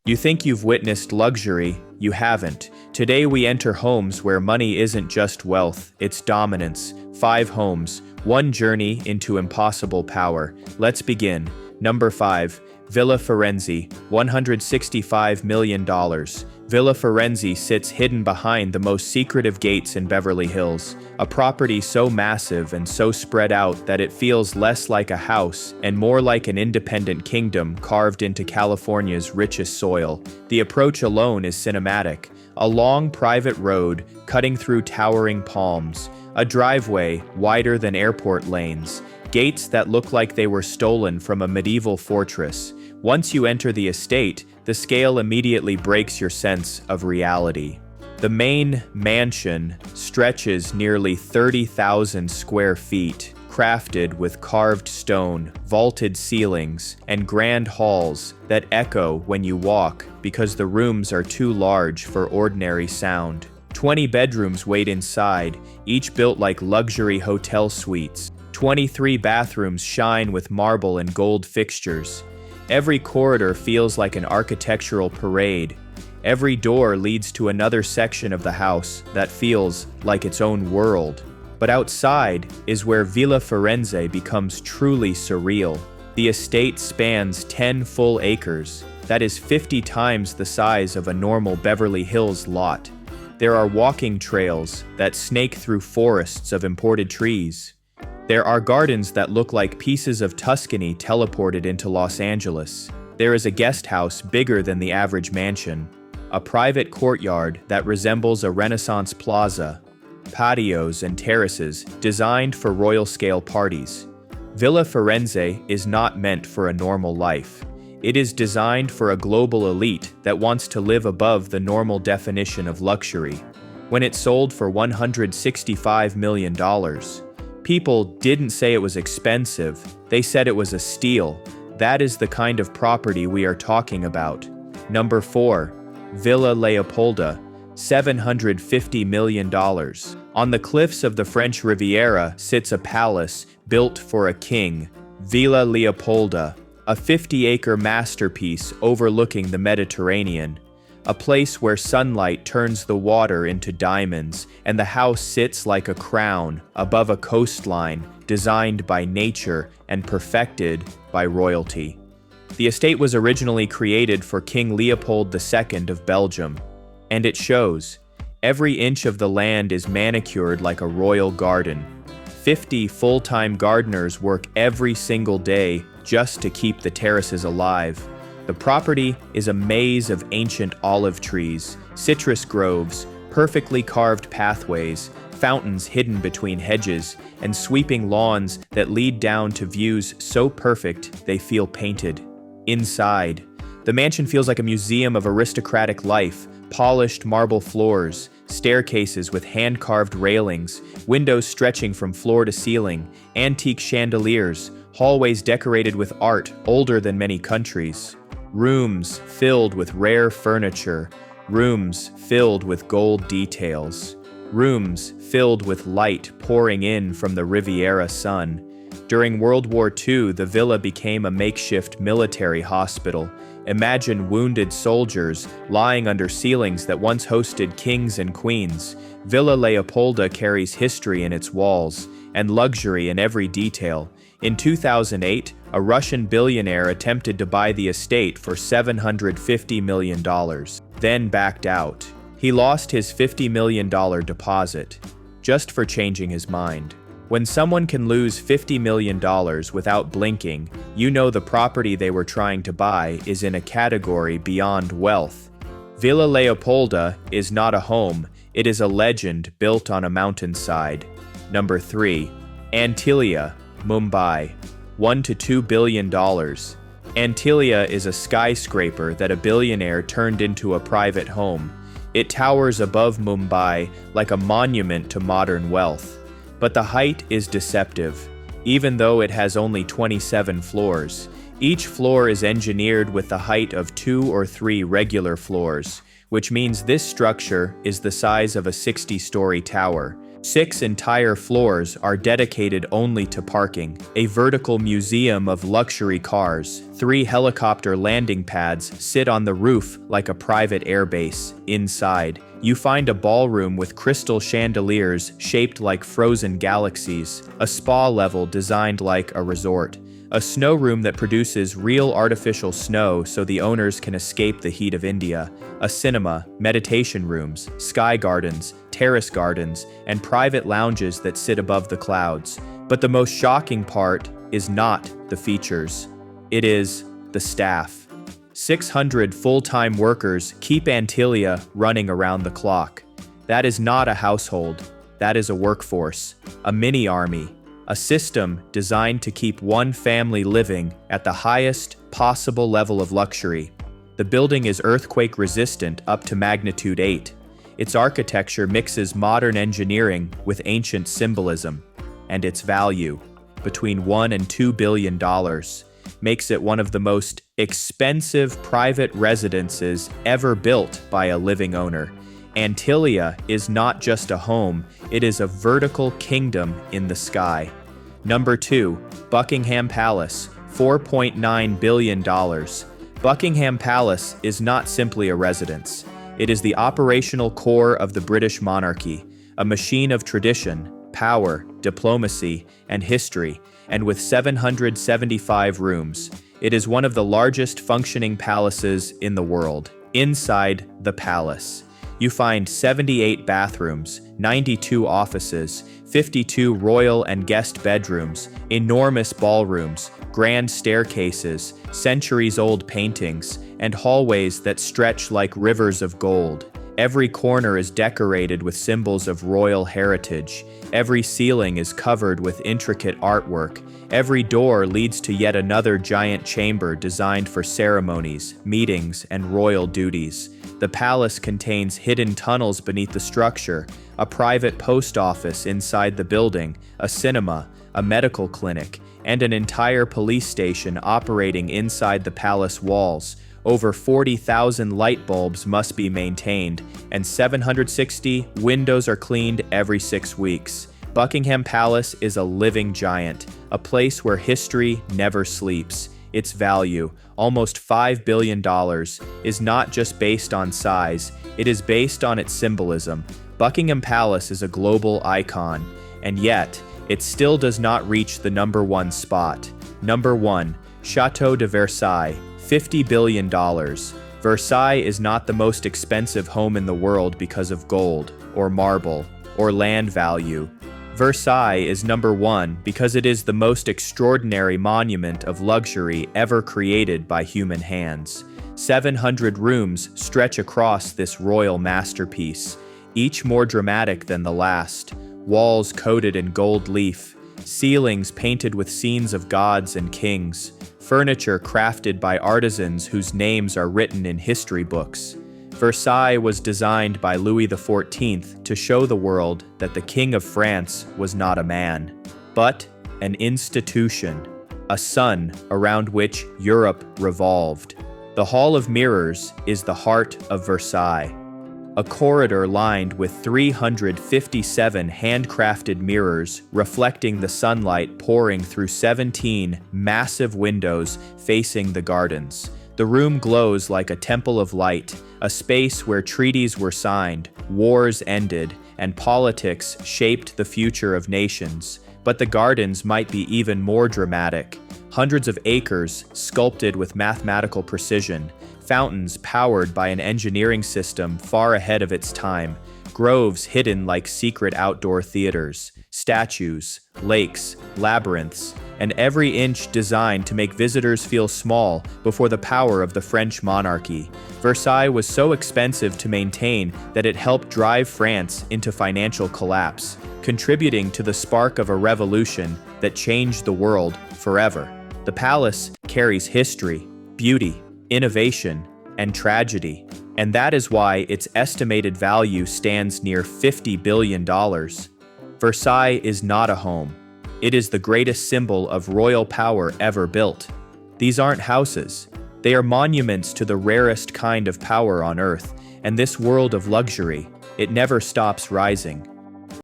You think you've witnessed luxury, you haven't. Today we enter homes where money isn't just wealth, it's dominance. 5 homes, 1 journey into impossible power. Let's begin. Number 5. Villa Firenze, $165 million. Villa Firenze sits hidden behind the most secretive gates in Beverly Hills, a property so massive and so spread out that it feels less like a house and more like an independent kingdom carved into California's richest soil. The approach alone is cinematic. A long private road cutting through towering palms, a driveway wider than airport lanes, gates that look like they were stolen from a medieval fortress. Once you enter the estate, the scale immediately breaks your sense of reality. The main mansion stretches nearly 30,000 square feet, crafted with carved stone, vaulted ceilings, and grand halls that echo when you walk because the rooms are too large for ordinary sound. 20 bedrooms wait inside, each built like luxury hotel suites. 23 bathrooms shine with marble and gold fixtures. Every corridor feels like an architectural parade. Every door leads to another section of the house that feels like its own world. But outside is where Villa Firenze becomes truly surreal. The estate spans 10 full acres. That is 50 times the size of a normal Beverly Hills lot. There are walking trails that snake through forests of imported trees. There are gardens that look like pieces of Tuscany teleported into Los Angeles. There is a guest house bigger than the average mansion, a private courtyard that resembles a Renaissance plaza, patios and terraces designed for royal-scale parties. Villa Firenze is not meant for a normal life. It is designed for a global elite that wants to live above the normal definition of luxury. When it sold for $165 million, people didn't say it was expensive, they said it was a steal. That is the kind of property we are talking about. Number 4. Villa Leopolda, $750 million. On the cliffs of the French Riviera sits a palace built for a king, Villa Leopolda, a 50-acre masterpiece overlooking the Mediterranean. A place where sunlight turns the water into diamonds, and the house sits like a crown above a coastline designed by nature and perfected by royalty. The estate was originally created for King Leopold II of Belgium, and it shows. Every inch of the land is manicured like a royal garden. 50 full-time gardeners work every single day just to keep the terraces alive. The property is a maze of ancient olive trees, citrus groves, perfectly carved pathways, fountains hidden between hedges, and sweeping lawns that lead down to views so perfect they feel painted. Inside, the mansion feels like a museum of aristocratic life, polished marble floors, staircases with hand-carved railings, windows stretching from floor to ceiling, antique chandeliers, hallways decorated with art older than many countries. Rooms filled with rare furniture, rooms filled with gold details, rooms filled with light pouring in from the Riviera sun. During World War II, the villa became a makeshift military hospital. Imagine wounded soldiers lying under ceilings that once hosted kings and queens. Villa Leopolda carries history in its walls and luxury in every detail. In 2008, a Russian billionaire attempted to buy the estate for $750 million, then backed out. He lost his $50 million deposit, just for changing his mind. When someone can lose $50 million without blinking, you know the property they were trying to buy is in a category beyond wealth. Villa Leopolda is not a home, it is a legend built on a mountainside. Number 3. Antilia, Mumbai, $1 to $2 billion. Antilia is a skyscraper that a billionaire turned into a private home. It towers above Mumbai like a monument to modern wealth. But the height is deceptive, even though it has only 27 floors. Each floor is engineered with the height of 2 or 3 regular floors, which means this structure is the size of a 60-story tower. 6 entire floors are dedicated only to parking, a vertical museum of luxury cars. 3 helicopter landing pads sit on the roof like a private airbase. Inside, you find a ballroom with crystal chandeliers shaped like frozen galaxies, a spa level designed like a resort, a snow room that produces real artificial snow so the owners can escape the heat of India, a cinema, meditation rooms, sky gardens, terrace gardens, and private lounges that sit above the clouds. But the most shocking part is not the features. It is the staff. 600 full-time workers keep Antilia running around the clock. That is not a household. That is a workforce, a mini-army. A system designed to keep one family living at the highest possible level of luxury. The building is earthquake resistant up to magnitude 8. Its architecture mixes modern engineering with ancient symbolism, and its value, between $1 and $2 billion, makes it one of the most expensive private residences ever built by a living owner. Antilia is not just a home, it is a vertical kingdom in the sky. Number 2, Buckingham Palace, $4.9 billion. Buckingham Palace is not simply a residence. It is the operational core of the British monarchy, a machine of tradition, power, diplomacy, and history, and with 775 rooms, it is one of the largest functioning palaces in the world. Inside the palace, you find 78 bathrooms, 92 offices, 52 royal and guest bedrooms, enormous ballrooms, grand staircases, centuries-old paintings, and hallways that stretch like rivers of gold. Every corner is decorated with symbols of royal heritage. Every ceiling is covered with intricate artwork. Every door leads to yet another giant chamber designed for ceremonies, meetings, and royal duties. The palace contains hidden tunnels beneath the structure, a private post office inside the building, a cinema, a medical clinic, and an entire police station operating inside the palace walls. Over 40,000 light bulbs must be maintained, and 760 windows are cleaned every 6 weeks. Buckingham Palace is a living giant, a place where history never sleeps. Its value, almost $5 billion, is not just based on size, it is based on its symbolism. Buckingham Palace is a global icon, and yet, it still does not reach the number 1 spot. Number 1, Château de Versailles, $50 billion. Versailles is not the most expensive home in the world because of gold, or marble, or land value. Versailles is number 1 because it is the most extraordinary monument of luxury ever created by human hands. 700 rooms stretch across this royal masterpiece, each more dramatic than the last. Walls coated in gold leaf, ceilings painted with scenes of gods and kings, furniture crafted by artisans whose names are written in history books. Versailles was designed by Louis XIV to show the world that the King of France was not a man, but an institution, a sun around which Europe revolved. The Hall of Mirrors is the heart of Versailles, a corridor lined with 357 handcrafted mirrors reflecting the sunlight pouring through 17 massive windows facing the gardens. The room glows like a temple of light, a space where treaties were signed, wars ended, and politics shaped the future of nations. But the gardens might be even more dramatic. Hundreds of acres sculpted with mathematical precision, fountains powered by an engineering system far ahead of its time, groves hidden like secret outdoor theaters, statues, lakes, labyrinths, and every inch designed to make visitors feel small before the power of the French monarchy. Versailles was so expensive to maintain that it helped drive France into financial collapse, contributing to the spark of a revolution that changed the world forever. The palace carries history, beauty, innovation, and tragedy, and that is why its estimated value stands near $50 billion. Versailles is not a home. It is the greatest symbol of royal power ever built. These aren't houses. They are monuments to the rarest kind of power on earth, and this world of luxury, it never stops rising.